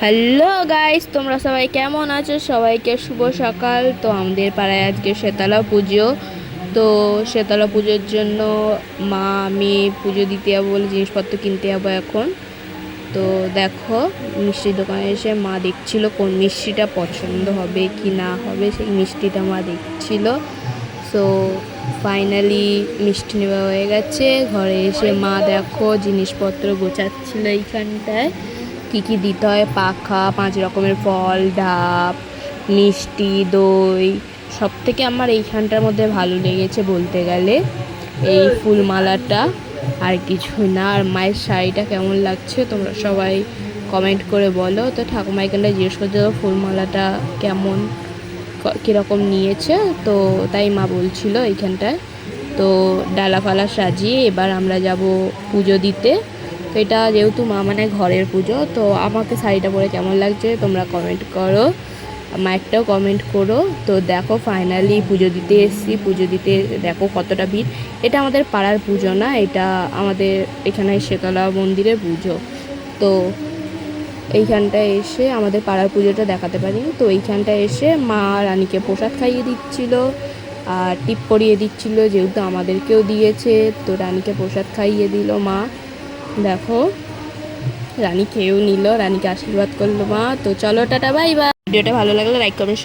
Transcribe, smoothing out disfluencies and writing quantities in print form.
Hello guys, তোমরা সবাই কেমন আছো? সবাইকে শুভ সকাল। তো আমাদের পাড়ায় আজকে শীতলা পুজো। তো শীতলা পুজোর জন্য মা আমি পুজো দিতে যাবো বলে জিনিসপত্র কিনতে যাবো এখন। তো দেখো, মিষ্টির দোকানে এসে মা দেখছিল কোন মিষ্টিটা পছন্দ হবে কি না হবে, সেই মিষ্টিটা মা দেখছিল। সো ফাইনালি মিষ্টি নেওয়া হয়ে গেছে। ঘরে এসে মা দেখো জিনিসপত্র গোছাচ্ছিল এইখানটায়, কী কী দিতে হয়, পাখা, 5 রকমের ফল, ডাব, মিষ্টি, দই। সব থেকে আমার এইখানটার মধ্যে ভালো লেগেছে বলতে গেলে এই ফুলমালাটা, আর কিছুই না। আর মায়ের শাড়িটা কেমন লাগছে তোমরা সবাই কমেন্ট করে বলো। তো ঠাকুমা এখানটায় জিজ্ঞেস করছে ফুলমালাটা কেমন, কীরকম নিয়েছে। তো তাই মা বলছিল এইখানটায়। তো ডালা ফালা সাজিয়ে এবার আমরা যাব পুজো দিতে। তো এটা যেহেতু মা মানে ঘরের পুজো, তো আমাকে শাড়িটা পরে কেমন লাগছে তোমরা কমেন্ট করো, মায়েরটাও কমেন্ট করো। তো দেখো ফাইনালি পুজো দিতে এসেছি। পুজো দিতে দেখো কতটা ভিড়। এটা আমাদের পাড়ার পুজো না, এটা আমাদের এখানে শীতলা মন্দিরের পুজো। তো এইখানটায় এসে আমাদের পাড়ার পুজোটা দেখাতে পারি। তো এইখানটায় এসে মা রানীকে প্রসাদ খাইয়ে দিচ্ছিল আর টিপ পরিয়ে দিচ্ছিল, যেহেতু আমাদেরকেও দিয়েছে। তো রানীকে প্রসাদ খাইয়ে দিল মা। দেখো রানী খেয়েও নিল, রানীকে আশীর্বাদ করলো মা। তো চলো টাটা, বাই বাই। ভিডিওটা ভালো লাগলে লাইক কমেন্ট